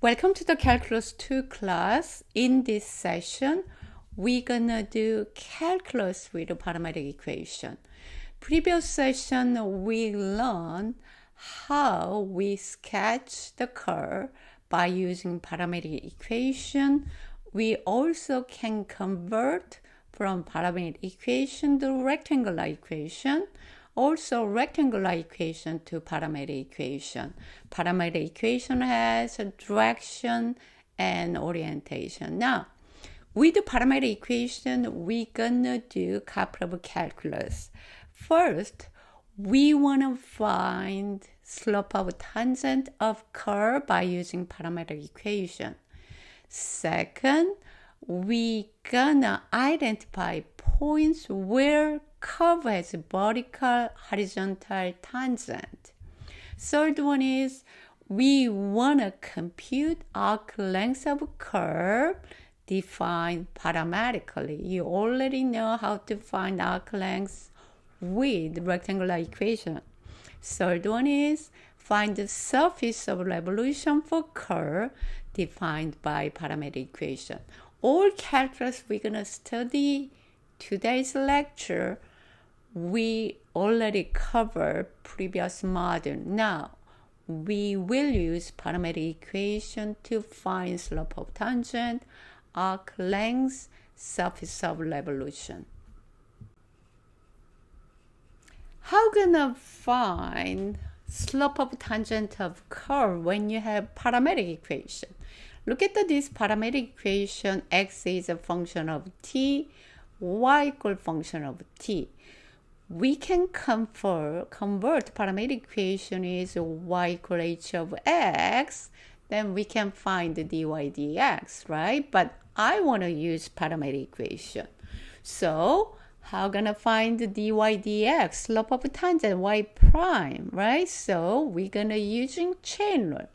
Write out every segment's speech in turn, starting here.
Welcome to the Calculus 2 class. In this session, we're gonna do calculus with a parametric equation. Previous session, we learned how we sketch the curve by using parametric equation. We also can convert from parametric equation to rectangular equation. Also, rectangular equation to parametric equation. Parametric equation has a direction and orientation. Now, with the parametric equation, we're gonna do a couple of calculus. First, we wanna find slope of tangent of curve by using parametric equation. Second, we gonna identify points where curve has vertical, horizontal tangent. Third one is we want to compute arc length of curve defined parametrically. You already know how to find arc length with rectangular equation. Third one is find the surface of revolution for curve defined by parametric equation. All calculus we're going to study today's lecture, we already covered previous module. Now, we will use parametric equation to find slope of tangent, arc length, surface of revolution. How gonna find slope of tangent of curve when you have parametric equation? Look at this parametric equation. X is a function of t, y equal function of t. We can convert parametric equation is y equal h of x, then we can find the dy dx, right? But I want to use parametric equation. So how gonna find the dy dx, slope of tangent y prime, right? So we're gonna using chain rule.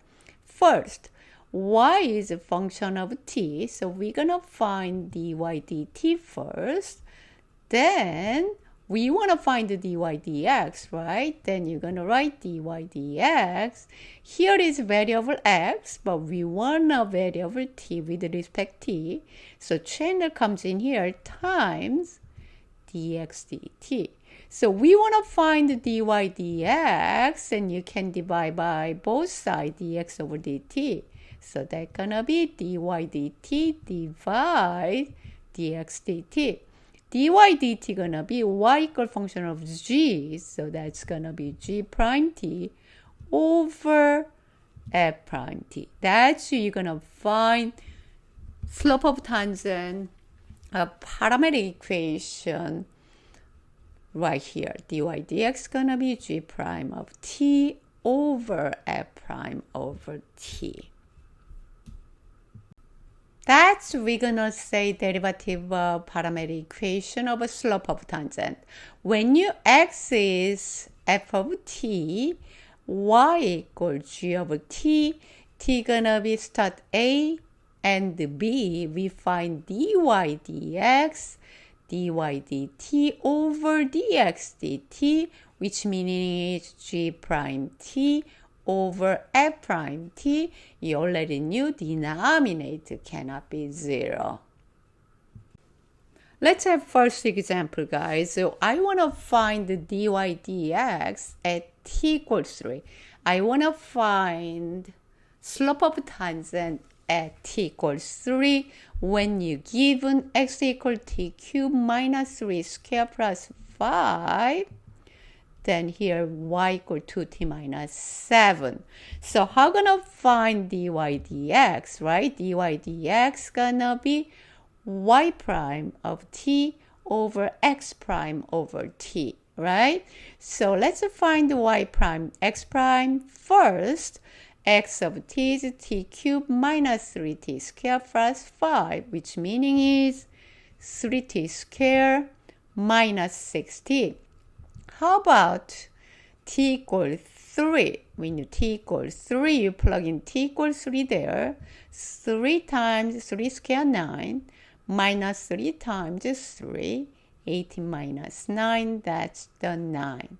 First, y is a function of t, so we're gonna find dy dt first. Then we want to find the dy dx, right? Then you're going to write dy dx. Here is variable x, but we want a variable t with respect t. So chain rule comes in here times dx dt. So we want to find the dy dx, and you can divide by both sides dx over dt. So that's going to be dy dt divide dx dt. dy dt gonna be y equal function of g, so that's gonna be g prime t over f prime t. That's you're gonna find slope of tangent, a parametric equation right here. dy dx gonna be g prime of t over f prime over t. That's we're gonna say derivative of parametric equation of a slope of tangent. When you x is f of t, y equal g of t, t gonna be start a and b. We find dy dx, dy dt over dx dt, which meaning is g prime t over f prime t. You already knew denominator cannot be 0. Let's have first example, guys. So I want to find the dy dx at t equals 3. I want to find slope of tangent at t equals 3 when you given x equal t cubed minus 3 square plus 5. Then here y equal to t minus 7. So how gonna find dy dx, right? dy dx gonna be y prime of t over x prime over t, right? So let's find the y prime, x prime first. X of t is t cubed minus 3t squared plus 5, which meaning is 3t squared minus 6t. How about t equals 3? When you t equals 3, you plug in t equals 3 there. 3 times 3 squared 9, minus 3 times 3, 18 minus 9, that's the 9.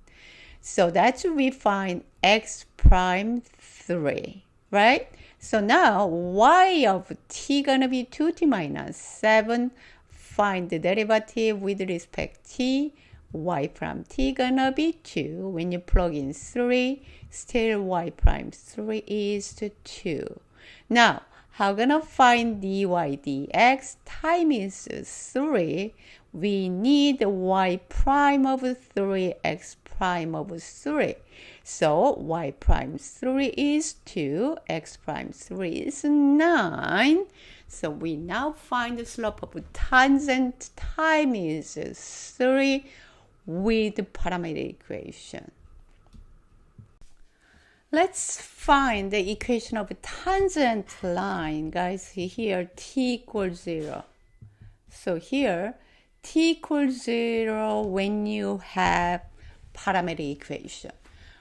So that's we find x prime 3. right? So now y of t gonna be 2t minus 7. Find the derivative with respect t. Y prime t gonna be 2. When you plug in 3, still y prime 3 is 2. Now, how gonna find dy dx times 3? We need y prime of 3, x prime of 3. So y prime 3 is 2, x prime 3 is 9. So we now find the slope of tangent times 3 with the parametric equation. Let's find the equation of a tangent line, guys. Here t equals 0. So here t equals 0 when you have parametric equation.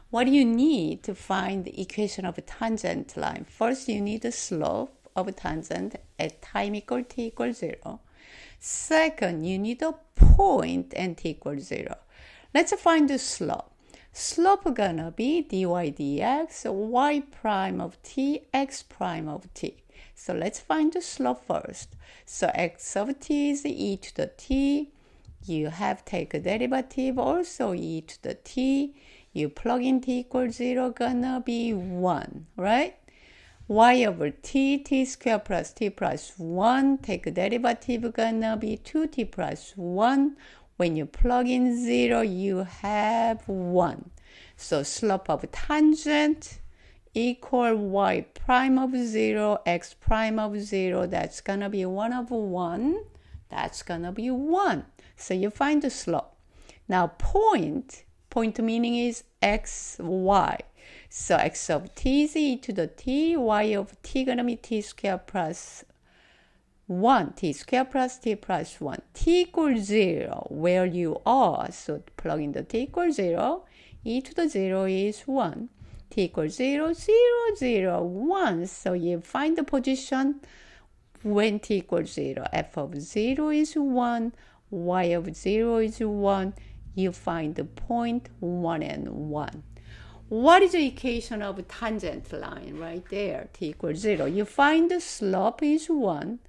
What do you need to find the equation of a tangent line? First, you need the slope of a tangent at time equal t equals 0. Second, you need a point and t equals 0. Let's find the slope. Slope gonna be dy dx y prime of t x prime of t. So let's find the slope first. So x of t is e to the t. You have take a derivative, also e to the t. You plug in t equals 0, gonna be 1, right? Y over t, t squared plus t plus 1. Take a derivative, gonna be 2t plus 1. When you plug in 0, you have 1. So slope of tangent equal y prime of 0, x prime of 0. That's going to be 1 over 1. That's going to be 1. So you find the slope. Now point meaning is x, y. So x of t is e to the t. Y of t going to be t squared plus 1, t squared plus t plus 1. T equals 0, where you are. So plug in the t equals 0. E to the 0 is 1. T equals 0, 0, 0, 1. So you find the position when t equals 0. F of 0 is 1. Y of 0 is 1. You find the point 1 and 1. What is the equation of a tangent line right there? T equals 0. You find the slope is 1.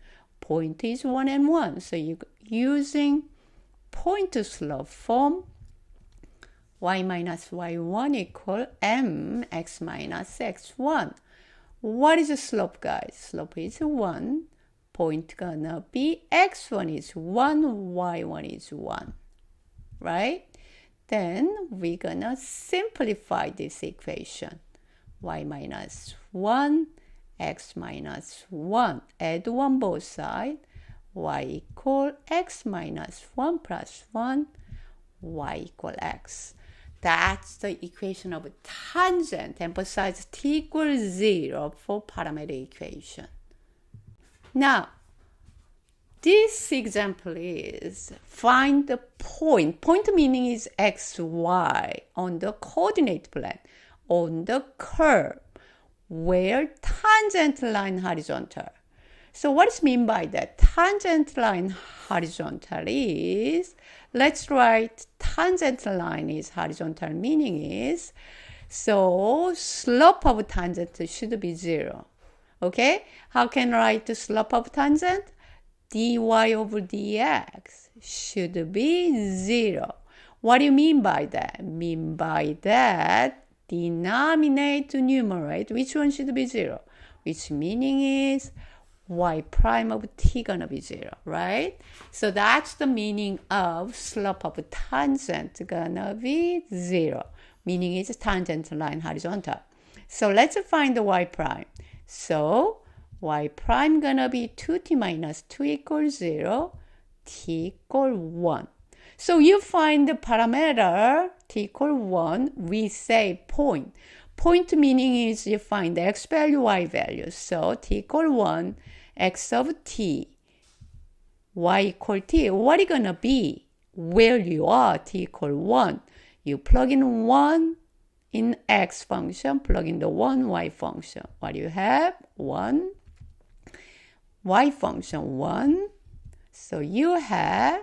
Point is 1 and 1. So you're using point to slope form. Y minus y1 equal mx minus x1. What is the slope, guys? Slope is 1. Point gonna be x1 is 1, y1 is 1. Right? Then we're gonna simplify this equation. Y minus 1, x minus 1. Add 1 both sides. Y equal x minus 1 plus 1. Y equal x. That's the equation of a tangent. Emphasize t equals 0 for parametric equation. Now, this example is find the point. Point meaning is x, y on the coordinate plane, on the curve, where tangent line horizontal. So what is mean by that? Tangent line horizontal is, let's write tangent line is horizontal, meaning is, so slope of tangent should be 0. Okay? How can I write the slope of tangent? dy over dx should be 0. What do you mean by that? Mean by that, denominator to numerator, which one should be 0? Which meaning is y prime of t gonna be 0, right? So that's the meaning of slope of tangent gonna be 0. Meaning is tangent line horizontal. So let's find the y prime. So y prime gonna be 2t minus 2 equals 0, t equal 1. So you find the parameter t equal 1, we say point. Point meaning is you find the x value, y value. So t equal 1, x of t, y equal t. What is gonna be? Where you are, t equal 1. You plug in 1 in x function, plug in the 1 y function. What do you have? 1 y function 1. So you have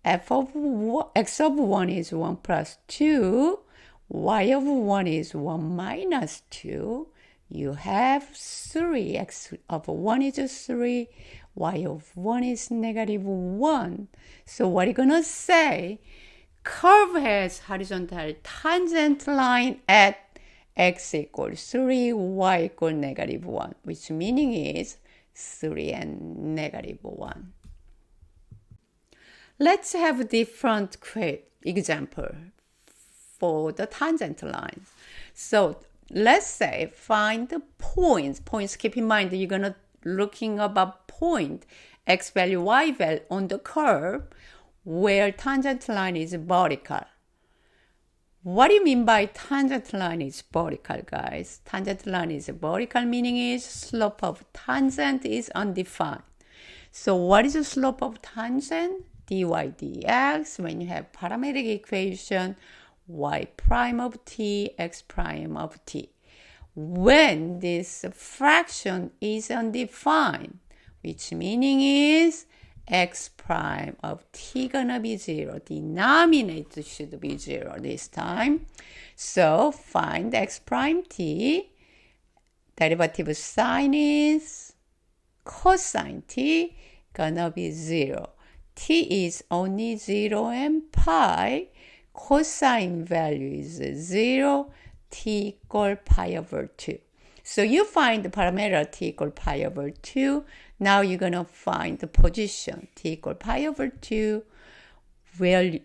f of x of 1 is 1 plus 2. Y of 1 is 1 minus 2. You have 3, x of 1 is 3, y of 1 is negative 1. So what are you going to say? Curve has horizontal tangent line at x equals 3, y equals negative 1, which meaning is 3 and negative 1. Let's have a different example for the tangent lines. So let's say find the points. Points, keep in mind that you're going to looking up a point, x value, y value on the curve where tangent line is vertical. What do you mean by tangent line is vertical, guys? Tangent line is vertical, meaning is slope of tangent is undefined. So what is the slope of tangent? dy dx, when you have parametric equation, y prime of t, x prime of t. When this fraction is undefined, which meaning is x prime of t gonna be 0. Denominator should be 0 this time. So find x prime t. Derivative sign is cosine t gonna be 0. T is only 0 and pi. Cosine value is 0. T equal pi over 2. So you find the parameter t equal pi over 2. Now you're going to find the position t equal pi over 2 where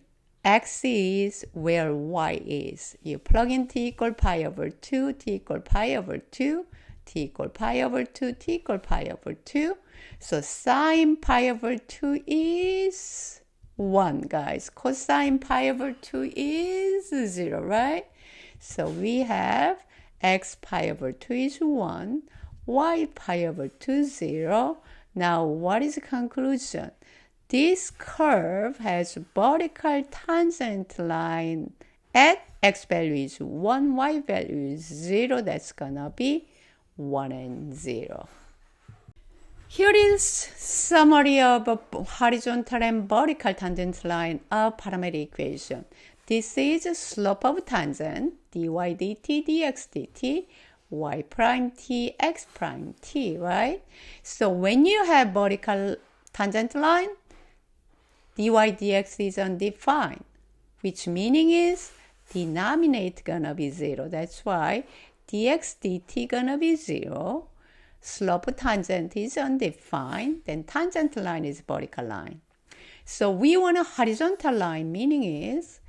x is, where y is. You plug in t equal pi over 2, t equal pi over 2, t equal pi over 2, t equal pi over 2. So sine pi over 2 is 1, guys. Cosine pi over 2 is 0, right? So we have x pi over 2 is 1, y pi over 2 is 0. Now what is the conclusion? This curve has vertical tangent line at x value is 1, y value is 0. That's gonna be 1 and 0. Here is summary of a horizontal and vertical tangent line of parametric equation. This is slope of tangent, dy dt, dx dt, y prime t, x prime t, right? So when you have vertical tangent line, dy dx is undefined, which meaning is denominator gonna be 0. That's why dx dt gonna be 0. Slope tangent is undefined, then tangent line is vertical line. So we want a horizontal line, meaning is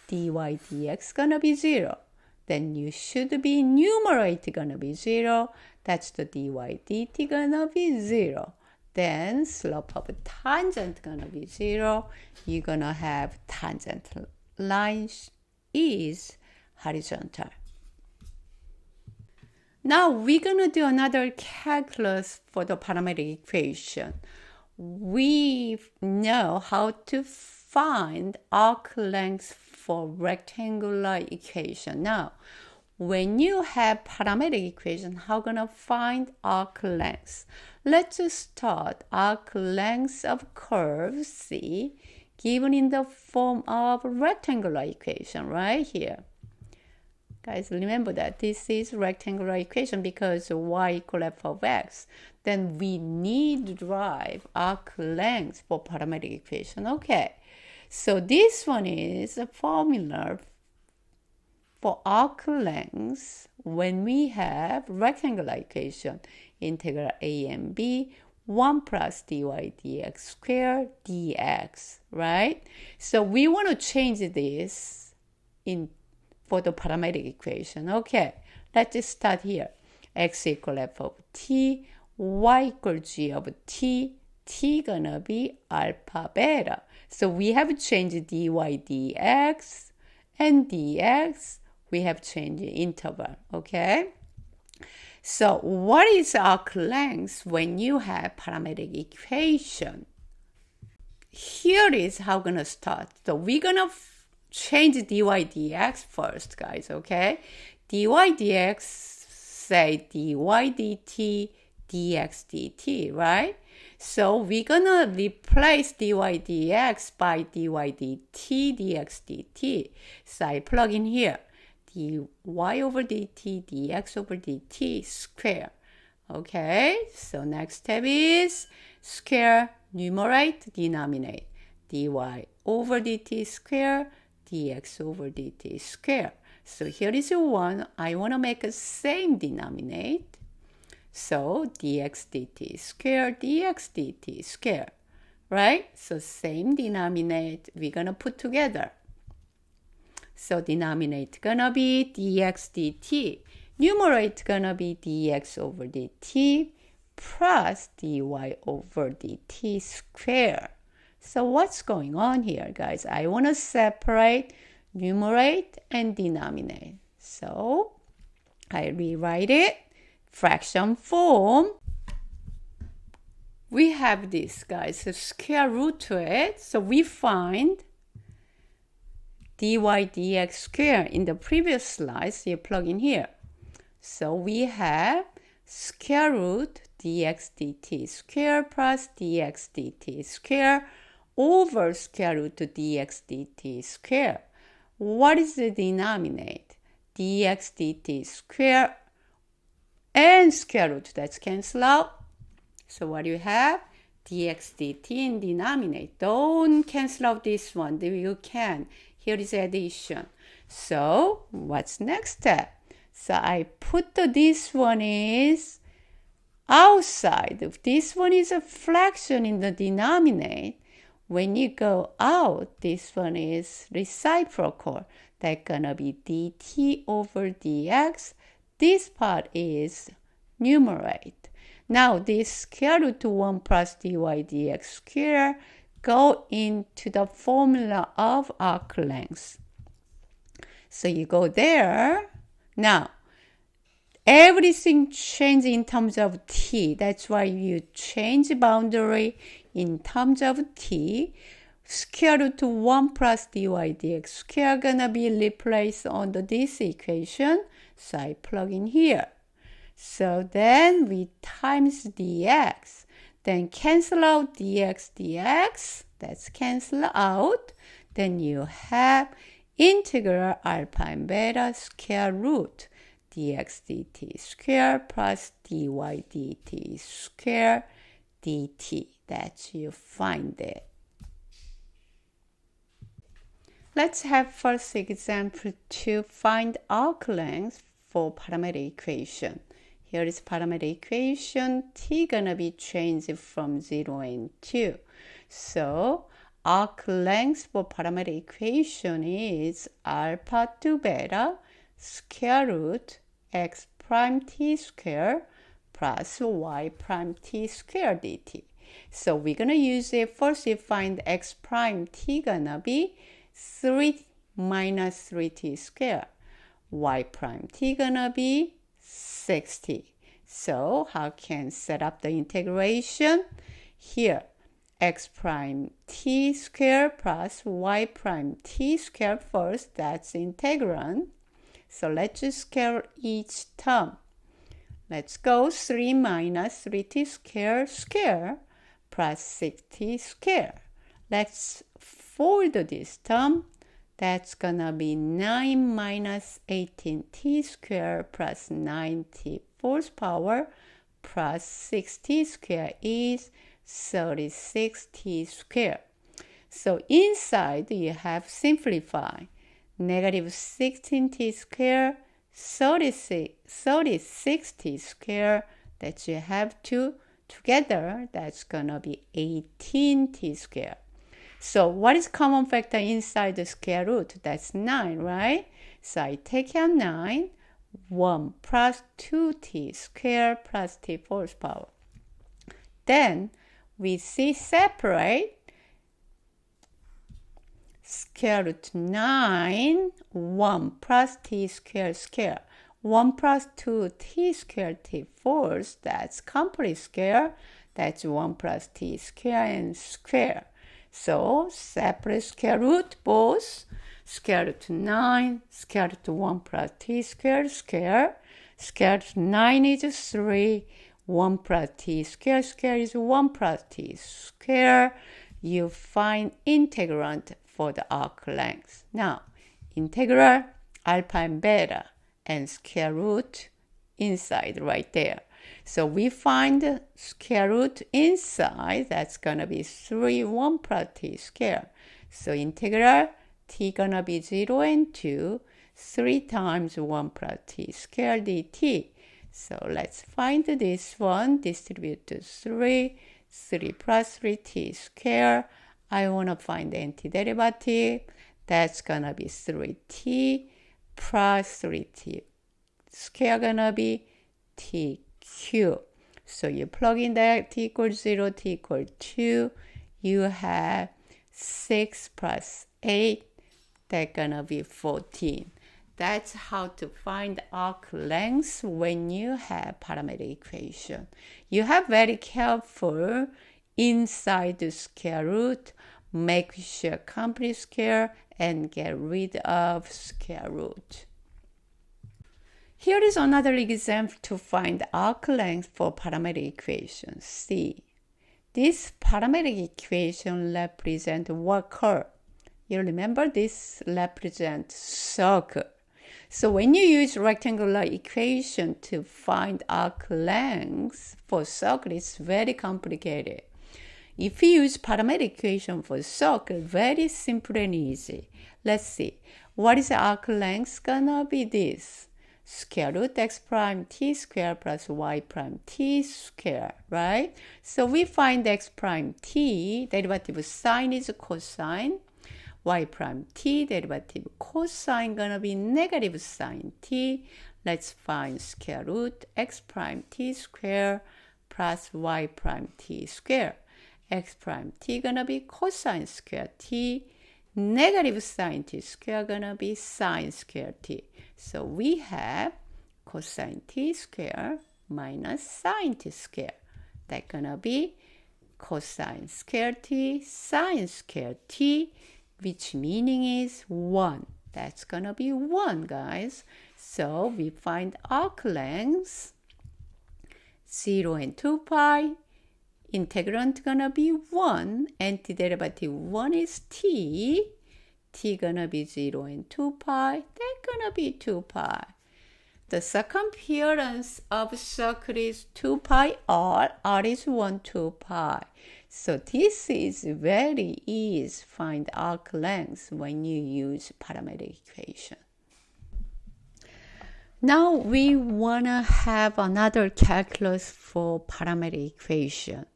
dy dx gonna be 0. Then you should be numerator gonna be 0. That's the dy dt gonna be 0. Then slope of tangent gonna be 0. You're gonna have tangent line is horizontal. Now we're gonna do another calculus for the parametric equation. We know how to find arc length for rectangular equation. Now, when you have parametric equation, how gonna find arc length? Let's start arc length of curve C given in the form of rectangular equation right here. Guys, remember that this is rectangular equation because y equal f of x. Then we need to derive arc length for parametric equation. Okay, so this one is a formula for arc length when we have rectangular equation. Integral a and b, 1 plus dy dx squared dx, right? So we want to change this for the parametric equation. Okay, let's start here. X equal f of t, y equal g of t, t gonna be alpha beta. So we have changed dy dx and dx. We have changed the interval, okay? So what is arc length when you have parametric equation? Here is how we're gonna start. So we're gonna change dy dx first, guys, okay? dy dx, say dy dt, dx dt, right? So we're gonna replace dy dx by dy dt, dx dt. So I plug in here. dy over dt dx over dt square. Okay, so next step is square numerate, denominate. Dy over dt square, dx over dt square. So here is 1. I want to make a same denominate. So dx dt square, dx dt square. Right? So same denominate we're going to put together. So denominate gonna be dx dt. Numerate gonna be dx over dt plus dy over dt square. So what's going on here, guys? I want to separate numerate and denominate. So I rewrite it. Fraction form. We have this, guys, a square root to it. So we find dy dx square in the previous slides. You plug in here. So we have square root dx dt square plus dx dt square over square root dx dt square. What is the denominator? Dx dt square and square root. That's cancel out. So what do you have? Dx dt in denominator. Don't cancel out this one. You can. Here is addition. So what's next step? So I put this one is outside. This one is a fraction in the denominator. When you go out, this one is reciprocal. That's gonna be dt over dx. This part is numerator. Now this square root 1 plus dy dx square go into the formula of arc length. So you go there. Now, everything changes in terms of t. That's why you change boundary in terms of t. Square root 1 plus dy dx square gonna be replaced on this equation. So I plug in here. So then we times dx. Then cancel out dx. That's cancel out. Then you have integral alpha and beta square root dx dt square plus dy dt square dt. That's you find it. Let's have first example to find arc length for parametric equation. Here is parametric equation. T gonna be changed from 0 and 2. So arc length for parametric equation is alpha to beta square root x prime t square plus y prime t square dt. So we're gonna use it. First we find x prime t gonna be 3 minus 3t square. Y prime t gonna be 60. So how can set up the integration? Here x prime t square plus y prime t square first. That's integrand. So let's just scale each term. Let's go 3 minus 3t square square plus 6t square. Let's fold this term. That's gonna be 9 minus 18t square plus 9t fourth power plus 6t square is 36t square. So inside you have simplify. Negative 16t square, 36t square, that you have to together, that's gonna be 18t square. So what is common factor inside the square root? That's 9, right? So I take out 9, 1 plus 2t square plus t fourth power. Then we see separate square root 9, 1 plus t square square. 1 plus 2t square t fourth, that's complete square. That's 1 plus t square and square. So separate square root both. Square root 9, square root 1 plus t square square. Square root 9 is 3. 1 plus t square square is 1 plus t square. You find integrand for the arc length. Now, integral alpha and beta, and square root inside right there. So we find square root inside, that's going to be 3, 1 plus t squared. So integral t going to be 0 and 2, 3 times 1 plus t squared dt. So let's find this one, distribute to 3, 3 plus 3t squared. I want to find the antiderivative. That's going to be 3t plus 3t squared going to be t cubed. So you plug in that t equals 0, t equals 2. You have 6 plus 8. That's going to be 14. That's how to find arc length when you have parametric equation. You have very careful inside the square root, make sure complete square and get rid of square root. Here is another example to find arc length for parametric equation. See, this parametric equation represents what curve? You remember this represents circle. So when you use rectangular equation to find arc length for circle, it's very complicated. If you use parametric equation for circle, very simple and easy. Let's see. What is the arc length gonna be this? Square root x prime t squared plus y prime t squared, right? So we find x prime t, derivative sine is cosine. Y prime t, derivative cosine gonna be negative sine t. Let's find square root x prime t squared plus y prime t squared. X prime t gonna be cosine square t. Negative sine t squared gonna be sine square t. So we have cosine t squared minus sine t squared. That's gonna be cosine square t, sine square t, which meaning is 1. That's gonna be 1, guys. So we find arc length 0 and 2 pi. Integrand gonna be 1. Antiderivative 1 is t. T gonna be 0 and 2 pi. That's gonna be 2 pi. The circumference of circle is 2 pi r. R is 1, 2 pi. So this is very easy find arc length when you use parametric equation. Now we want to have another calculus for parametric equation.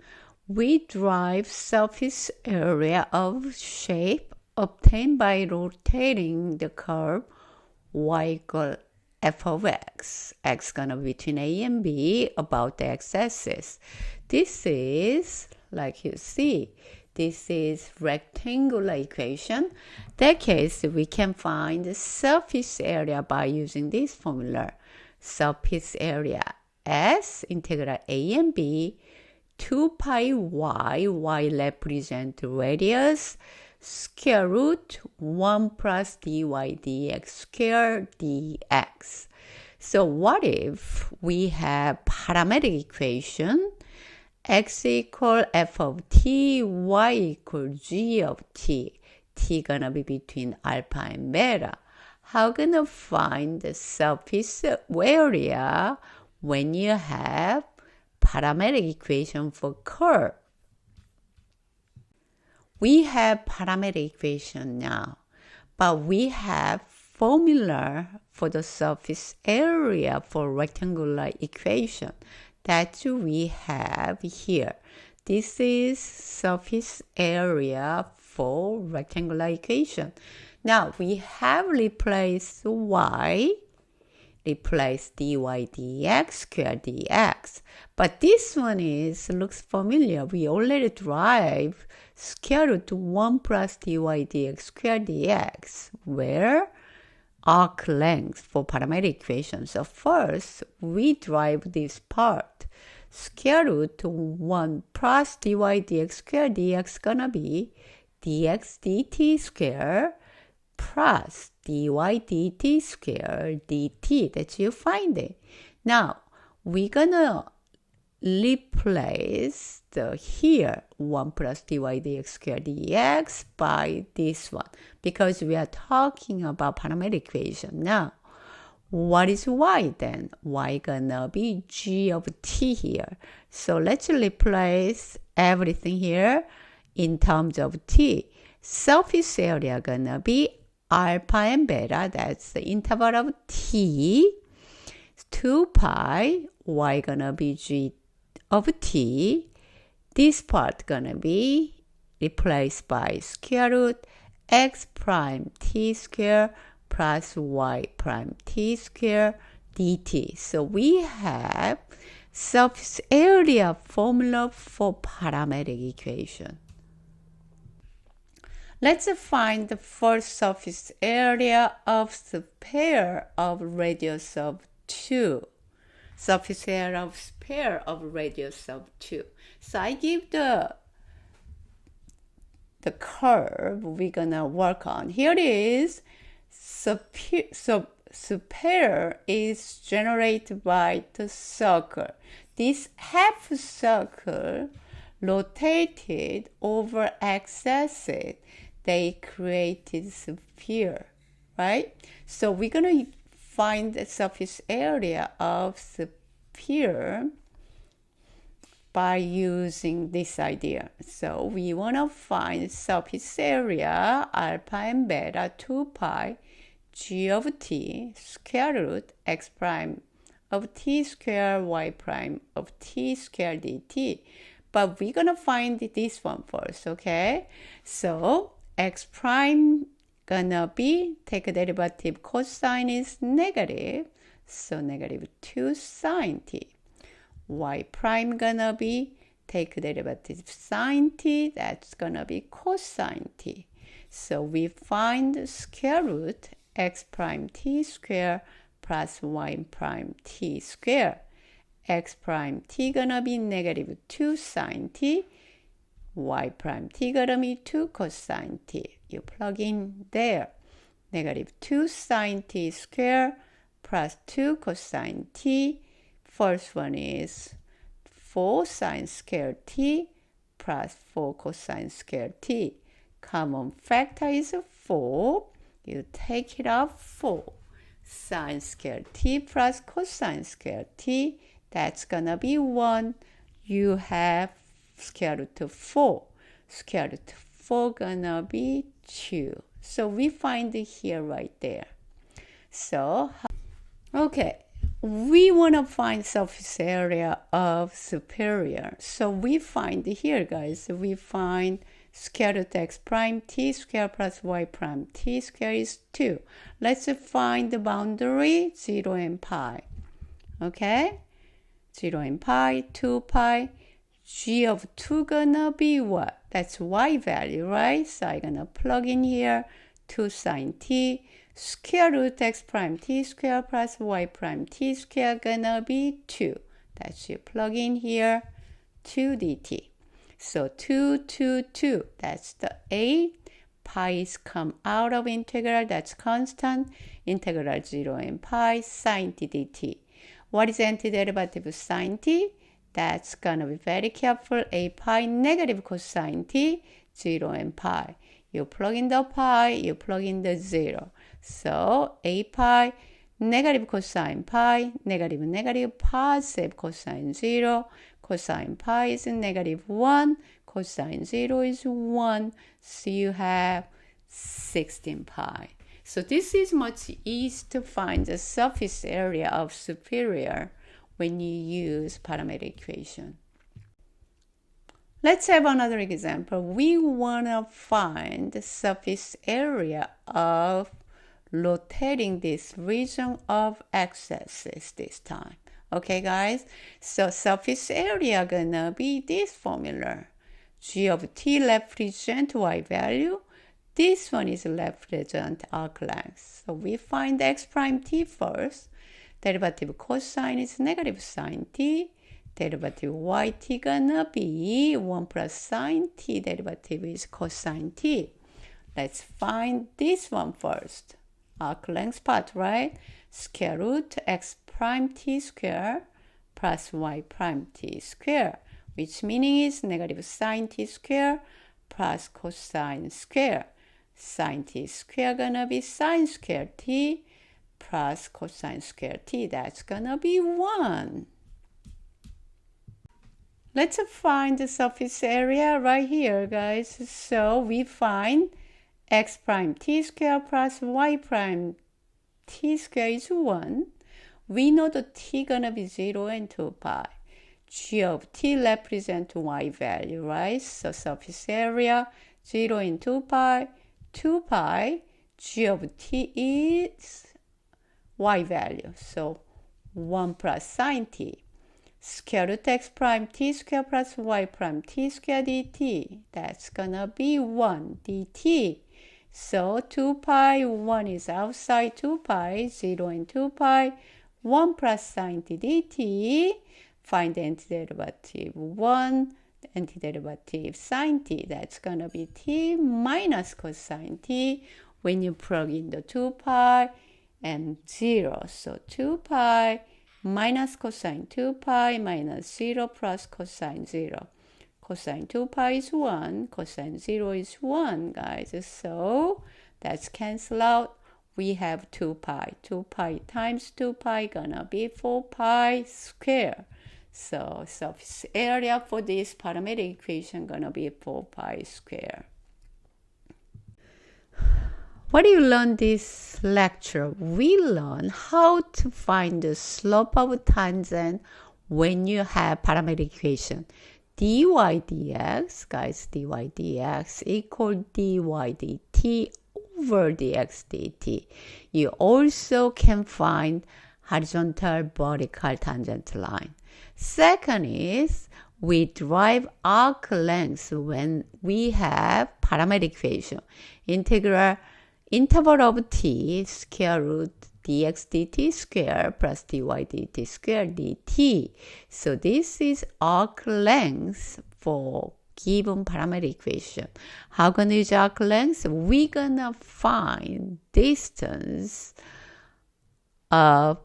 We derive surface area of shape obtained by rotating the curve y equal f of x. X gonna be between a and b about the x-axis. This is, like you see, this is rectangular equation. In that case, we can find the surface area by using this formula. Surface area S, integral a and b, 2 pi y, y represent radius, square root 1 plus dy dx squared dx. So what if we have parametric equation x equal f of t, y equal g of t. T gonna be between alpha and beta. How gonna find the surface area when you have parametric equation for curve? We have parametric equation now, but we have formula for the surface area for rectangular equation that we have here. This is surface area for rectangular equation. Now we have replaced y, replace dy dx squared dx. But this one looks familiar. We already derive square root 1 plus dy dx squared dx, where arc length for parametric equation. So first, we derive this part. Square root 1 plus dy dx squared dx gonna be dx dt squared plus dy dt squared dt. That's you find it. Now, we're gonna replace the here 1 plus dy dx squared dx by this one because we are talking about parametric equation now. What is y then? Y gonna be g of t here. So let's replace everything here in terms of t. Surface area gonna be alpha and beta, that's the interval of t. 2 pi, y gonna be g of t. This part gonna be replaced by square root x prime t square plus y prime t square dt. So we have surface area formula for parametric equation. Let's find the first surface area of the pair of radius of 2. Surface area of pair of radius of 2. So I give the curve we're gonna work on. Here it is. So pair is generated by the circle. This half circle rotated over x-axis. They created sphere, right? So we're gonna find the surface area of sphere by using this idea. So we want to find surface area alpha and beta 2 pi g of t square root x prime of t square y prime of t square dt. But we're going to find this one first, okay? So x prime gonna be, take a derivative, cosine is negative, so negative 2 sine t. Y prime gonna be, take a derivative sine t, that's gonna be cosine t. So we find square root x prime t square plus y prime t square. X prime t gonna be negative 2 sine t, y prime t gonna be 2 cosine t. You plug in there. Negative 2 sine t square plus 2 cosine t. First one is 4 sine squared t plus 4 cosine squared t. Common factor is 4. You take it off 4. Sine squared t plus cosine squared t. That's gonna be 1. You have square root of 4. Square root of 4 gonna be 2. So we find it here right there. So, okay, we want to find surface area of superior. So we find here, guys, we find square root x prime t square plus y prime t square is 2. Let's find the boundary 0 and pi. Okay? 0 and pi, 2 pi. G of 2 gonna be what? That's y value, right? So I'm gonna plug in here 2 sine t. Square root x prime t square plus y prime t square gonna be 2. That's you plug in here 2 dt. So 2, 2, 2. That's the a. Pi's come out of integral. That's constant. Integral 0 and pi sine t dt. What is antiderivative of sine t? That's going to be very careful. A pi negative cosine t, 0 and pi. You plug in the pi, you plug in the 0. So a pi negative cosine pi, negative negative positive cosine 0. Cosine pi is negative 1. Cosine 0 is 1. So you have 16 pi. So this is much easier to find the surface area of superior when you use parametric equation. Let's have another example. We want to find the surface area of rotating this region of x-axis this time. Okay, guys? So surface area gonna be this formula. G of t represent y value. This one is represent arc length. So we find x prime t first. Derivative cosine is negative sine t. Derivative yt gonna be 1 plus sine t. Derivative is cosine t. Let's find this one first. Arc length part, right? Square root x prime t square plus y prime t square, which meaning is negative sine t square plus cosine square. Sine t square gonna be sine square t plus cosine square t. That's gonna be 1. Let's find the surface area right here, guys. So we find x prime t square plus y prime t square is 1. We know the t gonna be 0 and 2 pi. G of t represent y value, right? So surface area 0 and 2 pi. 2 pi, g of t is y value. So 1 plus sine t. Square root x prime t square plus y prime t square dt. That's gonna be 1 dt. So 2 pi, 1 is outside 2 pi, 0 and 2 pi. 1 plus sine t dt. Find the antiderivative 1. Antiderivative sine t, that's gonna be t minus cosine t when you plug in the 2 pi and 0. So 2 pi minus cosine 2 pi minus 0 plus cosine 0. Cosine 2 pi is 1, cosine 0 is 1, guys. So that's cancel out. We have 2 pi. 2 pi times 2 pi gonna be 4 pi square. So surface area for this parametric equation gonna be 4 pi square. What do you learn this lecture? We learn how to find the slope of tangent when you have parametric equation. dy dx, guys, dy dx equal dy dt over dx dt. You also can find horizontal vertical tangent line. Second is we derive arc length when we have parametric equation. Interval of t square root dx dt square plus dy dt square dt. So this is arc length for given parametric equation. How gonna use arc length? We're gonna find distance of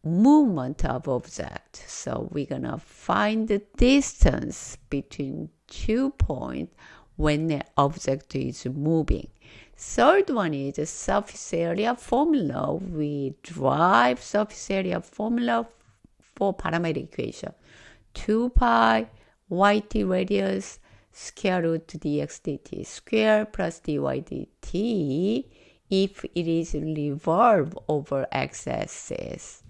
movement of object. So we're gonna find the distance between 2 points when the object is moving. Third one is the surface area formula. We derive surface area formula for parametric equation. 2 pi yt radius square root dx dt square plus dy dt if it is revolved over x-axis.